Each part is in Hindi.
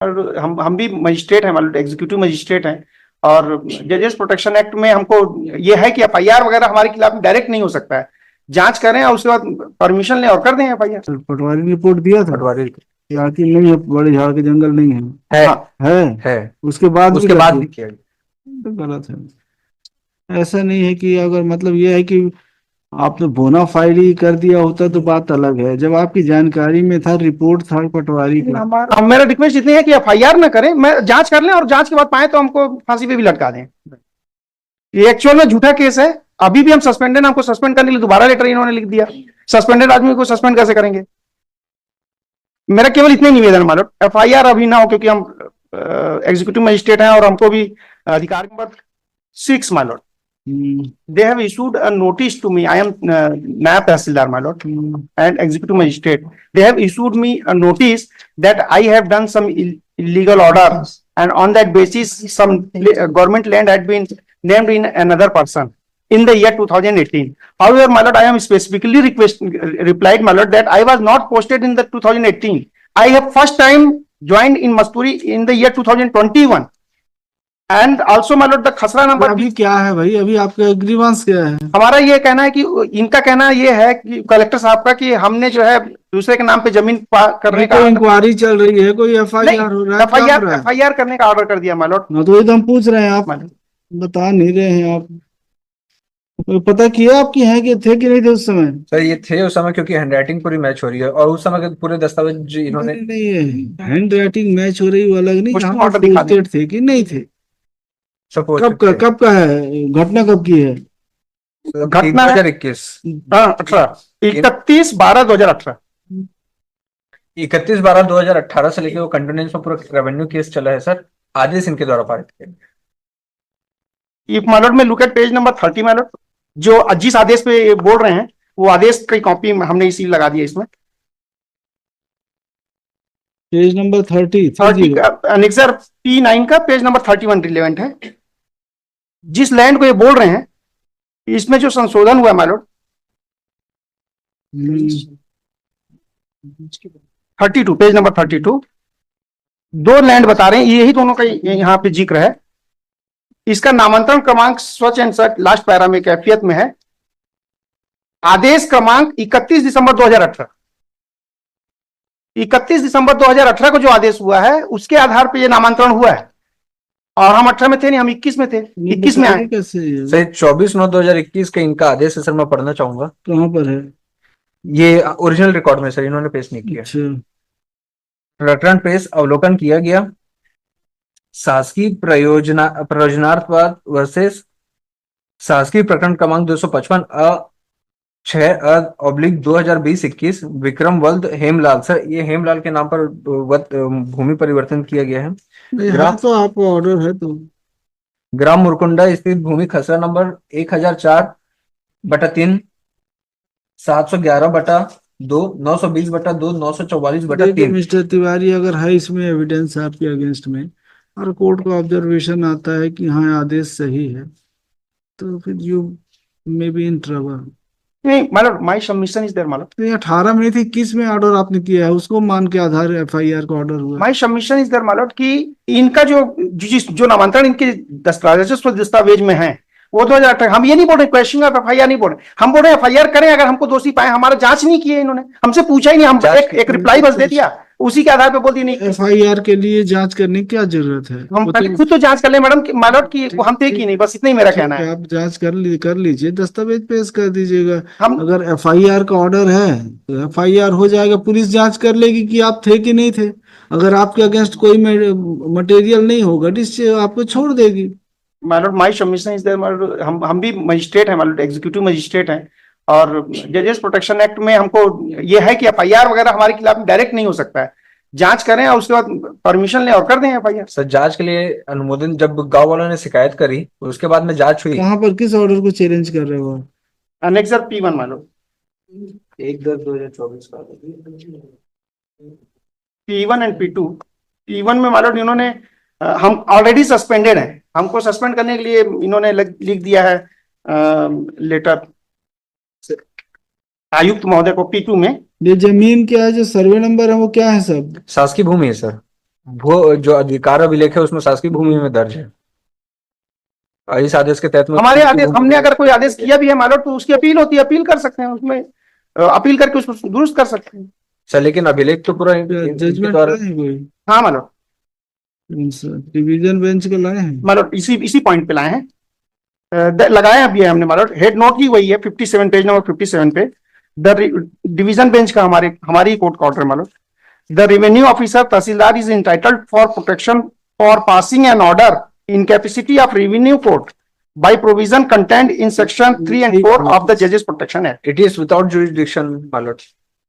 और हम भी मजिस्ट्रेट हैं, मतलब एग्जीक्यूटिव मजिस्ट्रेट हैं, और जजेस प्रोटेक्शन एक्ट में हमको ये है कि एफआईआर वगैरह हमारे खिलाफ डायरेक्ट नहीं हो सकता है, जांच करें और उसके बाद परमिशन लें और कर दें एफआईआर। पटवारी रिपोर्ट दिया था पटवारी कि नहीं है, बड़े झाड़ के जंगल नहीं है। है हाँ है है उसके बाद उसके बाद भी किया। तो गलत है। ऐसा नहीं है कि अगर मतलब ये है कि आपने बोना फाइड ही कर दिया होता तो बात अलग है। जब आपकी जानकारी में था, रिपोर्ट था पटवारी का। हमारा मेरा रिक्वेस्ट इतनी है कि एफआईआर ना करें, मैं जांच कर लें और जांच के बाद पाए तो हमको फांसी पे भी लटका दें। ये एक्चुअल में झूठा केस है। अभी भी हम सस्पेंडेड, हमको सस्पेंड करने के लिए दोबारा लेटर इन्होंने लिख दिया। सस्पेंडेड आदमी को सस्पेंड कैसे करेंगे? मेरा केवल इतने निवेदन मानो, एफआईआर अभी ना हो, क्योंकि हम एग्जीक्यूटिव मजिस्ट्रेट हैं और हमको भी अधिकार number 6 my lord. They have issued a notice to me. I am Nayab Tahsildar, my lord, and executive magistrate. They have issued me a notice that I have done some illegal order, and on that basis, some government land had been named in another person in the year 2018. However, my lord, I am specifically replied, my lord, that I was not posted in the 2018. I have first time joined in Masturi in the year 2021. And also my lord, the खसरा नंबर। अभी क्या है भाई, अभी आपका ग्रीवांस क्या है? हमारा ये कहना है कि इनका कहना ये है कि कलेक्टर साहब का कि हमने जो है दूसरे के नाम पे जमीन करने का इंक्वायरी चल रही है, कोई एफआईआर हो रहा है? एफआईआर करने का ऑर्डर कर दिया my lord। तो वही तो हम पूछ रहे हैं, आप बता नहीं रहे हैं। आप पता किया आपकी है कि थे कि नहीं थे उस समय? सर ये थे उस समय, क्योंकि हैंडराइटिंग पूरी मैच हो रही है और उस समय के पूरे दस्तावेज इन्होंने नहीं, हैंड राइटिंग मैच हो रही, वो अलग नहीं। ऑर्डर थे कि नहीं थे? कब का है घटना, कब की है घटना? 2021 31/12/2018 31/12/2018 से लेकर वो कंटिन्यूस में पूरा रेवेन्यू केस चला है सर। आदेश इनके द्वारा पारित किए। my lord में look at page number 30 my lord, जो जिस आदेश पे बोल रहे हैं वो आदेश की कॉपी हमने इसी लगा दी है इसमें। पेज नंबर 30 अनेक्सर P9 का पेज नंबर 31 रिलेवेंट है। जिस लैंड को ये बोल रहे हैं इसमें जो संशोधन हुआ my lord 32, page number 32, 2 land बता रहे हैं, यही दोनों का यहाँ पे जिक्र है। इसका नामांतरण क्रमांक स्वच्छ एंड सट लास्ट पैरा में कैफियत में है। आदेश क्रमांक 31 दिसंबर 2018। 31 दिसंबर 2018 को जो आदेश हुआ है उसके आधार पर यह नामांतरण हुआ है, और हम 18 में थे नहीं, हम 21 में थे। 21 में आए सर। 24/9/2021 का इनका आदेश है सर, मैं पढ़ना चाहूंगा। कहाँ पर है? ये ओरिजिनल रिकॉर्ड में सर, इन्होंने पेश नहीं किया। प्रकरण पेश अवलोकन किया गया। शासकीय प्रयोजनार्थवाद वर्सेस शासकीय प्रकरण क्रमांक 255 6/2020-21 विक्रम वल्द हेमलाल। सर ये हेमलाल के नाम पर भूमि परिवर्तन किया गया है। ग्राम तो आपको ऑर्डर है तो ग्राम मुरकुंडा स्थित भूमि खसरा नंबर 1004/3 711/2 920/2 944/3। मिस्टर तिवारी, अगर है इसमें एविडेंस आपके अगेंस्ट में और कोर्ट को ऑब्जर्वेशन आता है कि हाँ आदेश सही है, तो फिर you may be in trouble. नहीं मतलब माय सबमिशन इज देयर मतलब। तो 18 में थी, किस में ऑर्डर आपने किया है? उसको मान के आधार एफआईआर का ऑर्डर हुआ। माय सबमिशन इज देयर मतलब कि इनका जो नामांतरण इनके दस्तावेज में है वो 2018। हम ये नहीं बोल रहे क्वेश्चन ऑफ एफआईआर नहीं बोल रहे, हम बोल रहे एफआईआर करें अगर हमको दोषी पाए। हमारा जांच नहीं किए इन्होंने, हमसे पूछा ही नहीं, हम एक रिप्लाई बस दे दिया, उसी के आधार पे बोल दिया नहीं। एफआईआर के लिए जांच करने की क्या जरूरत है? हम खुद तो जांच कर ले मैडम की हम थे कि नहीं, बस इतना ही मेरा कहना है। आप जांच कर लीजिए, दस्तावेज पेश कर दीजिएगा। अगर एफआईआर का ऑर्डर है तो एफआईआर हो जाएगा, पुलिस जांच कर लेगी कि आप थे कि नहीं थे। अगर आपके अगेंस्ट कोई मटेरियल नहीं होगा डिस्चार्ज आपको छोड़ देगी। My submission is there. हम भी मजिस्ट्रेट हैं, मतलब एग्जीक्यूटिव मजिस्ट्रेट हैं, और जजेस प्रोटेक्शन एक्ट में हमको ये है कि एफआईआर वगैरह हमारे खिलाफ डायरेक्ट नहीं हो सकता है, जांच करें और उसके बाद परमिशन लें और कर दें एफआईआर। सर जांच के लिए अनुमोदन जब गांव वालों ने शिकायत करी उसके बाद में जांच हुई। कहां पर किस ऑर्डर को चैलेंज कर रहे हो? अनेक्सर P1 मान लो 1/10/2024 का P1 एंड P2। P1 में मान लो इन्होंने हम ऑलरेडी सस्पेंडेड हैं, हमको सस्पेंड करने के लिए इन्होंने लिख दिया है लेटर आयुक्त महोदय को। P2 में ये जमीन क्या है, जो सर्वे नंबर है वो क्या है? सब शासकीय भूमि है सर। वो जो अधिकार अभिलेख है उसमें शासकीय भूमि में दर्ज है। और इस आदेश के तहत में हमारे आदेश, हमने अगर कोई आदेश किया भी है मालूम तो उसकी अपील होती है, अपील कर सकते हैं उसमें, अपील करके उसको दुरुस्त कर सकते हैं। सर लेकिन अभिलेख तो पूरा जजमेंट द्वारा लाए हैं कोई हाँ मालूम, डिवीजन बेंच के लाए हैं? मालूम इसी पॉइंट पे लाए हैं, लगाए अभी है हमने मालूम, हेड नोट ही वही है 57 पेज नंबर 57 पे, द डिवीजन बेंच का हमारी कोर्ट का ऑर्डर मालूम। The revenue officer tehsildar is entitled for protection for passing an order in capacity of revenue court by provision contained in section 3 and 4 of the Judges Protection Act. It is without jurisdiction my lord,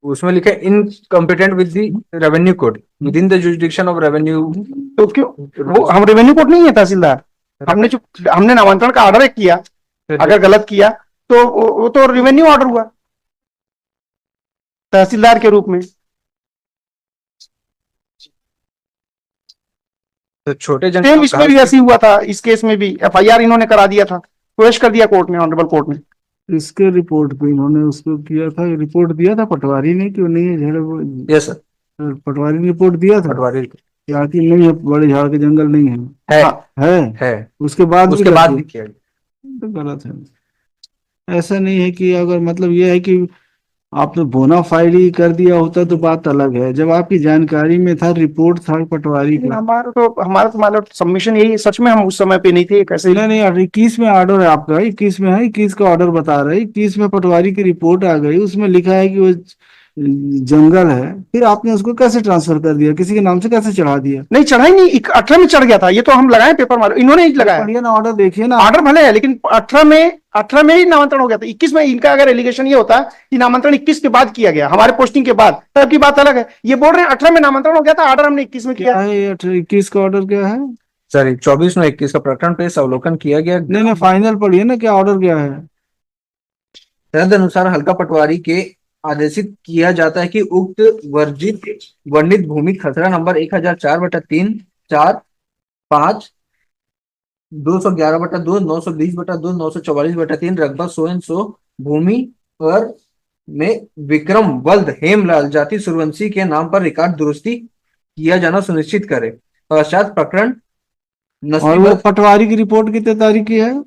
उसमें लिखा है incompetent with the revenue code within the jurisdiction of revenue. तो क्यों वो हम रेवेन्यू कोर्ट नहीं है तहसीलदार, हमने नामांतरण का ऑर्डर किया, अगर गलत किया तो वो तो रेवेन्यू ऑर्डर हुआ तहसीलदार के रूप में। तो छोटे जन सेम इसमें भी ऐसी हुआ था, इस केस में भी एफआईआर इन्होंने करा दिया था, पेश कर दिया कोर्ट ने, ऑनरेबल कोर्ट ने। इसके रिपोर्ट पे इन्होंने उसको किया था, रिपोर्ट दिया था पटवारी ने, क्यों नहीं है? यस सर, पटवारी ने रिपोर्ट दिया था पटवारी यहाँ की नहीं है, बड़े झाड़ के जंगल नहीं है, है है है उसके बाद उसके बाद भी किया गया। तो गलत है। ऐसा नहीं है कि अगर मतलब ये है कि आपने बोनाफाइड ही कर दिया होता तो बात अलग है, जब आपकी जानकारी में था, रिपोर्ट था पटवारी का। हमारा तो मतलब सबमिशन यही है, सच में हम उस समय पे नहीं थे कैसे। नहीं 21 में ऑर्डर है आपका, 21 में है, 21 का ऑर्डर बता रहे, 21 में पटवारी की रिपोर्ट आ गई, उसमें लिखा है कि वो जंगल है, फिर आपने उसको कैसे ट्रांसफर कर दिया, किसी के नाम से कैसे चढ़ा दिया? नहीं चढ़ा ही नहीं, 18 में चढ़ गया था, ये तो हम लगाए पेपर मारो, इन्होंने ही लगाया। पढ़िए ना ऑर्डर, देखिए ना, ऑर्डर भले है लेकिन 18 में ही नामांतरण हो गया था। 21 में इनका अगर एलिगेशन ये होता कि नामांतरण 21 के बाद किया गया, हमारे पोस्टिंग के बाद, तब की बात अलग है। ये बोल रहे हैं 18 में नामांतरण हो गया था, ऑर्डर हमने 21 में किया है। 21 का ऑर्डर क्या है सर? 24 में 21 का प्रकरण पेश अवलोकन किया गया। नहीं फाइनल पढ़िए ना, क्या ऑर्डर क्या है? तदनुसार हल्का पटवारी के आदेशित किया जाता है कि उक्त वर्णित भूमि खसरा नंबर 1004/3 4 5 211/2 920/2 944/3 रकबा सो एंड सो भूमि पर में विक्रम वल्द हेमलाल जाति सूर्यवंशी के नाम पर रिकॉर्ड दुरुस्ती किया जाना सुनिश्चित करे। पश्चात प्रकरण और वो पटवारी की रिपोर्ट कितने तारीख की है?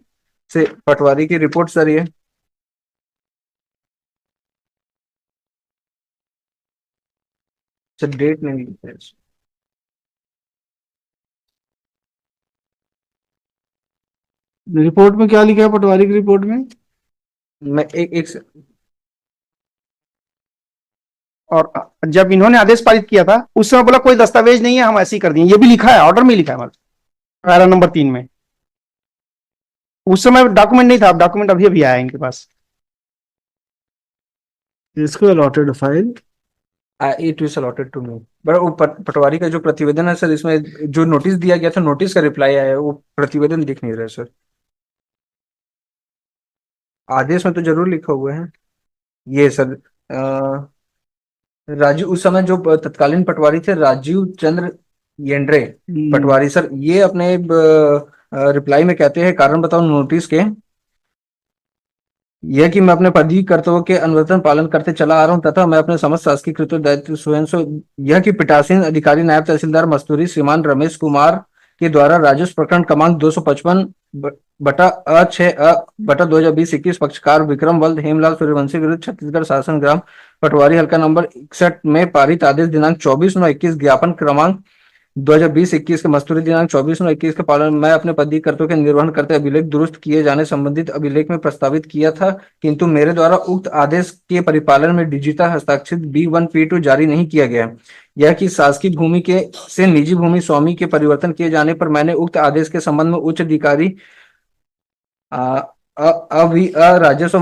से पटवारी की रिपोर्ट सर ये सर डेट नहीं लिखा है। रिपोर्ट में क्या लिखा है पटवारी की रिपोर्ट में? मैं एक और जब इन्होंने आदेश पारित किया था उस समय बोला कोई दस्तावेज नहीं है, हम ऐसे ही कर दिए, ये भी लिखा है, ऑर्डर में लिखा है मतलब पैरा नंबर 3 में। उस समय डॉक्यूमेंट नहीं था, अब डॉक्यूमेंट अभी अभी आया इनके पास। इसको allotted file it is allotted to me, but वो पटवारी का जो प्रतिवेदन है सर, इसमें जो नोटिस दिया गया था, नोटिस का रिप्लाई आया है, वो प्रतिवेदन दिख नहीं रहा है सर। आदेश में तो जरूर लिखा हुआ है ये सर। राजीव, उस समय जो तत्कालीन पटवारी थे राजीव चंद्र येंड्रे पटवारी सर, ये अपने रिप्लाई में कहते हैं, कारण बताओ नोटिस के, यह कि मैं अपने पदवी कर्तव्यों के अनुवर्तन पालन करते चला आ रहा हूं तथा मैं अपने समस्त शासकीय कृत्य दायित्व स्वयं से, यह कि पीठासीन अधिकारी नायब तहसीलदार मस्तूरी श्रीमान रमेश कुमार के द्वारा राजस्व प्रकरण क्रमांक 255/6/2020-21 पक्षकार विक्रम वल्द हेमलाल सूर्यवंशी विरुद्ध छत्तीसगढ़ शासन ग्राम पटवारी हल्का नंबर 61 में पारित आदेश दिनांक 24/9/21 ज्ञापन क्रमांक 2020-21 के मस्तूरी दिनांक 24/9/21 के पालन मैं अपने पदवी कर्तव्यों के निर्वहन करते अभिलेख दुरुस्त किए जाने संबंधित अभिलेख में प्रस्तावित किया था, किंतु मेरे द्वारा उक्त आदेश के परिपालन में डिजिटा हस्ताक्षरित B1 P2 जारी नहीं किया गया। यह कि शासकीय भूमि के से निजी भूमि स्वामी के परिवर्तन किए जाने पर मैंने उक्त आदेश के संबंध में उच्च अधिकारी राजस्व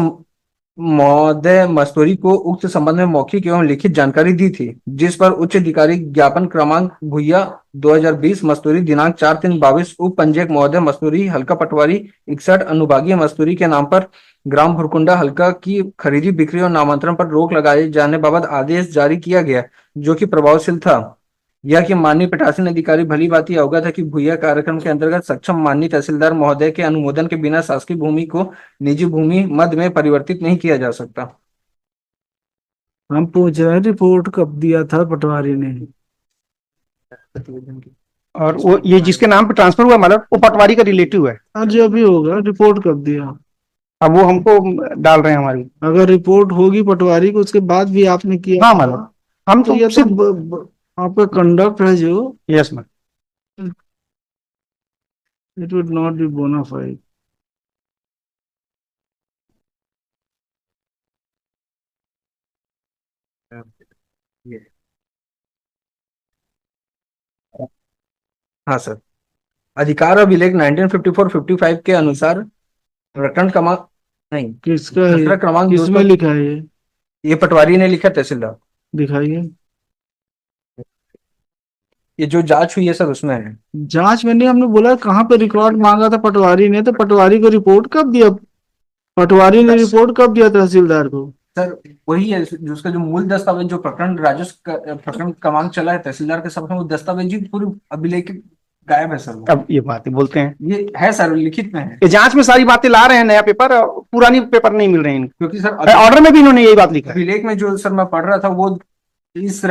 महोदय मस्तूरी को उक्त संबंध में मौखिक एवं लिखित जानकारी दी थी, जिस पर उच्च अधिकारी ज्ञापन क्रमांक भूया 2020 मस्तूरी दिनांक 4/3/22 उप पंजीयक महोदय मस्तूरी हल्का पटवारी 61 अनुभागीय मस्तूरी के नाम पर ग्राम भुरकुंडा हल्का की खरीदी बिक्री और नामांतरण पर रोक लगाए जाने बाबत आदेश जारी किया गया, जो कि प्रभावशील था। यह कि माननीय पीठासीन अधिकारी भली भांति अवगत है कि भूया कार्यक्रम के अंतर्गत सक्षम माननीय तहसीलदार महोदय के अनुमोदन के बिना शासकीय भूमि को निजी भूमि मद में परिवर्तित नहीं किया जा सकता। हम पूछ रहे हैं रिपोर्ट कब दिया था पटवारी ने? प्रतिवेदन की। और वो ये जिसके नाम पे ट्रांसफर हुआ मतलब वो पटवारी का रिलेटिव है। हाँ जो भी होगा रिपोर्ट कर दिया। अब वो हमको डाल रहे हैं हमारी। अगर रिपोर्ट होगी पटवारी को उसके बाद भी आपने किया हाँ मतलब हम तो तो ये तो सिर्फ आपका कंडक्ट है जो yes ma'am. It would not be bona fide. ये हाँ सर, अधिकार और अभिलेख 1954-55 के अनुसार प्रकरण क्रमांक नहीं, किसका है प्रकरण क्रमांक किसमें 200, लिखा है ये पटवारी ने लिखा, तहसीलदार। दिखाइए। ये जो जांच हुई है सर उसमें है। जांच में नहीं, हमने बोला कहाँ पे रिकॉर्ड मांगा था पटवारी ने, तो पटवारी को रिपोर्ट कब दिया? पटवारी ने रिपोर्ट कब दिया तहसीलदार को? सर वही है जो उसका जो मूल दस्तावेज, जो प्रकरण राजस्व प्रकरण क्रमांक चला है तहसीलदार के सब में, वो दस्तावेज ही पूरी अभिलेख गायब है सर वो। अब ये बातें बोलते हैं, ये है सर, लिखित में है। ये जांच में सारी बातें ला रहे हैं, नया पेपर, पुरानी पेपर नहीं मिल रहे हैं इनको। क्योंकि सर ऑर्डर में भी इन्होंने यही बात लिखा है। अभिलेख में जो सर मैं पढ़ रहा था वो इस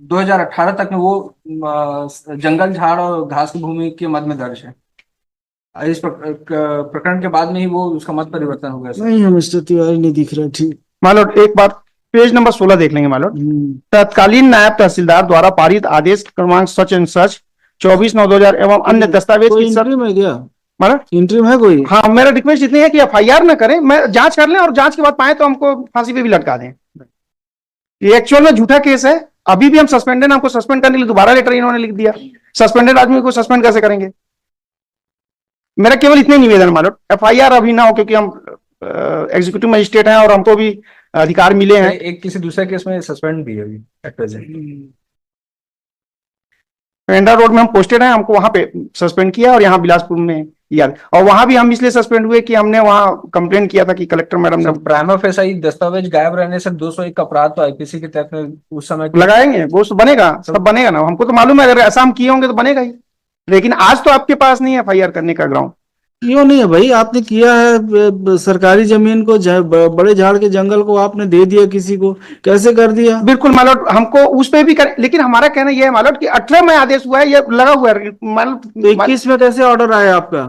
2018 तक में वो जंगल झाड़ और घास की भूमि के मद में दर्ज है। इस प्रकरण के बाद में ही वो उसका मत परिवर्तन हो गया सर। नहीं, मिस्टर तिवारी नहीं दिख रहा। ठीक, मान लो एक बार पेज नंबर 16 देख लेंगे। मान लो तत्कालीन नायब तहसीलदार द्वारा पारित आदेश क्रमांक सच एंड सच 24/9/2000 एवं अन्य दस्तावेज कोई की सब इंटरिम है क्या? मतलब इंटरिम है कोई? हाँ, मेरा रिक्वेस्ट इतनी है कि एफआईआर ना करें, मैं जांच कर लें और जांच के बाद पाए तो हमको फांसी पे भी लटका दें। ये एक्चुअल में झूठा केस है। अभी भी हम सस्पेंडेड, हमको सस्पेंड करने के लिए दोबारा लेटर इन्होंने लिख दिया। सस्पेंडेड आदमी को सस्पेंड कैसे करेंगे? मेरा केवल इतने निवेदन है मालूम, एफआईआर अभी ना हो, क्योंकि हम एग्जीक्यूटिव मजिस्ट्रेट हैं और हमको भी अधिकार मिले हैं। एक किसी दूसरे केस में सस्पेंड भी है अभी एट प्रेजेंट। पेंडा रोड में हम पोस्टेड हैं, हमको वहां पे सस्पेंड किया और यहाँ बिलासपुर में किया, और वहां भी हम इसलिए सस्पेंड हुए कि हमने वहां कंप्लेन किया था कि कलेक्टर मैडम ने प्राइमा फेसाई दस्तावेज गायब रहने से 201 अपराध तो आईपीसी के तहत में उस समय लगाएंगे। वो तो बनेगा, सब बनेगा ना, हमको तो मालूम है, अगर ऐसा हम किए होंगे तो बनेगा ही। लेकिन आज तो आपके पास नहीं है एफआईआर करने का ग्राउंड। क्यों नहीं है भाई? आपने किया है सरकारी जमीन को, बड़े झाड़ के जंगल को आपने दे दिया किसी को, कैसे कर दिया? बिल्कुल मालूम, हमको उस पे भी कर, लेकिन हमारा कहना यह है मालूम कि 18 में आदेश हुआ है, ये लगा हुआ है मालूम। 21 में कैसे ऑर्डर आया आपका?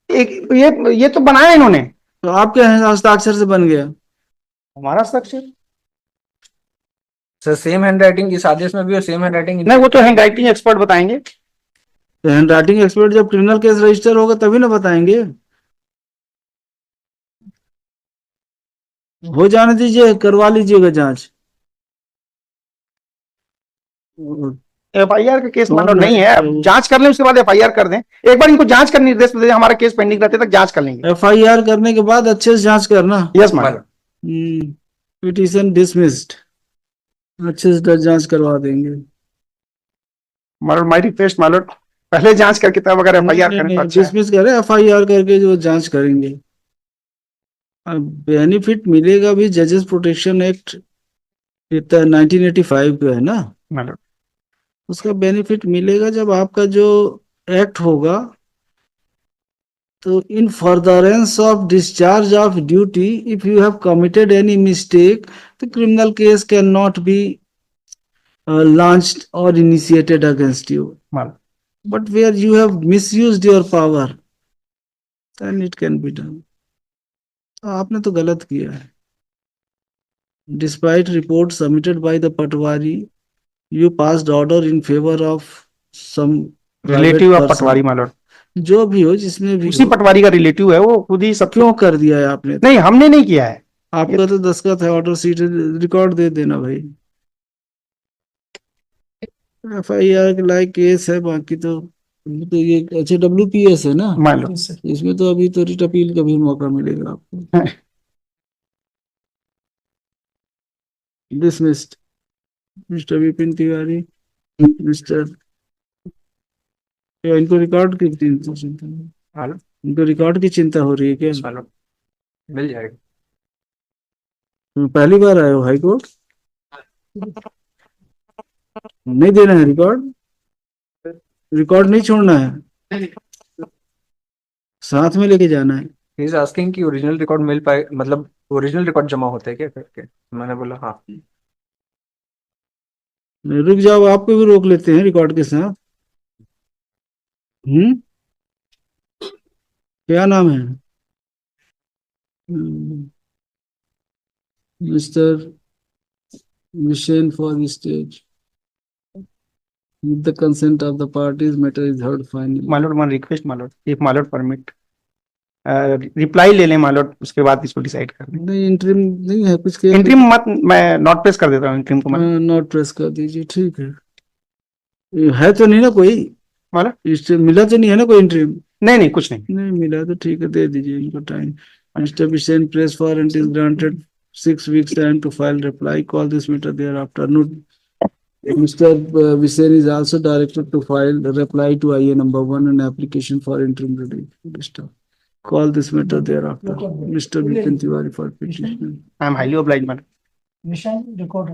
एक ये तो बनाया इन्होंने, तो आपके हस्ताक्षर से बन गया? हमारा हस्ताक्षर सर सेम हैंड राइटिंग इस आदेश में भी और सेम हैंड राइटिंग नहीं, वो तो हैंड राइटिंग एक्सपर्ट बताएंगे। तो हैंड राइटिंग एक्सपर्ट जब क्रिमिनल केस रजिस्टर होगा तभी ना बताएंगे। हो जाने दीजिए, करवा लीजिएगा जांच। एफआईआर का केस कौन मतलब नहीं है, अब जांच कर लें उसके बाद एफआईआर कर दें। एक बार इनको जांच का निर्देश दे दें, हमारा केस पेंडिंग रहते तक जांच कर लेंगे। एफआईआर करने के बाद अच्छे से जांच करना। Yes madam. पिटीशन डिसमिस्ड, अच्छे से जांच करवा देंगे। मैडम माय रिक्वेस्ट मैडम, पहले जांच करके तब अगर एफआईआर करें तो अच्छा है। डिसमिस करें, एफआईआर करके जो जांच करेंगे। बेनिफिट मिलेगा भी, जजेस प्रोटेक्शन एक्ट 1985 का है ना, मैडम उसका बेनिफिट मिलेगा जब आपका जो एक्ट होगा। तो इन furtherance of discharge of duty if you have committed any mistake the criminal case can not be launched or initiated against you. Madam But where you have misused your power, then it can be done. तो आपने तो गलत किया है। Despite report submitted by the Patwari, you passed order in favor of some private relative of person. Patwari madam, जो भी हो, जिसमें भी उसी हो, पटवारी का रिलेटिव है वो, खुद ही सब। क्यों कर दिया है आपने? नहीं, हमने नहीं किया है। आपका तो दस्तखत है, ऑर्डर शीट रिकॉर्ड दे देना भाई। एफआईआर के लायक केस है, बाकी तो ये अच्छा WPS है ना मैडम इसमें, तो अभी तो रिट अपील का भी मौका मिलेगा आपको। Dismissed mister Vipin Tiwari. Mister, इनको रिकॉर्ड की चिंता, इनको रिकॉर्ड की चिंता हो रही है क्या? मिल जाएगा। पहली बार आए हो हाई कोर्ट? नहीं देना है रिकॉर्ड? रिकॉर्ड नहीं छोड़ना है, साथ में लेके जाना है। ही इज आस्किंग कि ओरिजिनल रिकॉर्ड मिल पाए, मतलब ओरिजिनल रिकॉर्ड जमा होता है क्या करके। मैंने बोला हाँ। रुक जाओ, आपको भी रोक लेते हैं रिकॉर्ड के साथ। क्या नाम है? Mister Mission for the stage. With the consent of the parties, matter is heard finally. My lord one request my lord, एक मालोड परमिट रिप्लाई ले लें मालोड, उसके बाद इसको डिसाइड कर लें। नहीं, इंटरिम नहीं है कुछ के इंट्रीम मत, मैं नॉट प्रेस कर देता हूँ इंट्रीम को। नोट प्रेस कर दीजिए, ठीक है। ये है तो नहीं ना कोई मालोड? इससे मिला तो नहीं है ना कोई इंटरिम? नहीं नहीं, कुछ नहीं। नहीं मिला तो ठीक है, दे दीजिए इनको time. Mister Vishen press warrant is granted 6 weeks time to file reply. Call this matter thereafter. Note, Mr. Visain is also directed to file the reply to IA number 1 and application for interim relief. Call this matter thereafter. Mr. Vipin Tiwari for petition. I am highly obliged, madam. Mission record.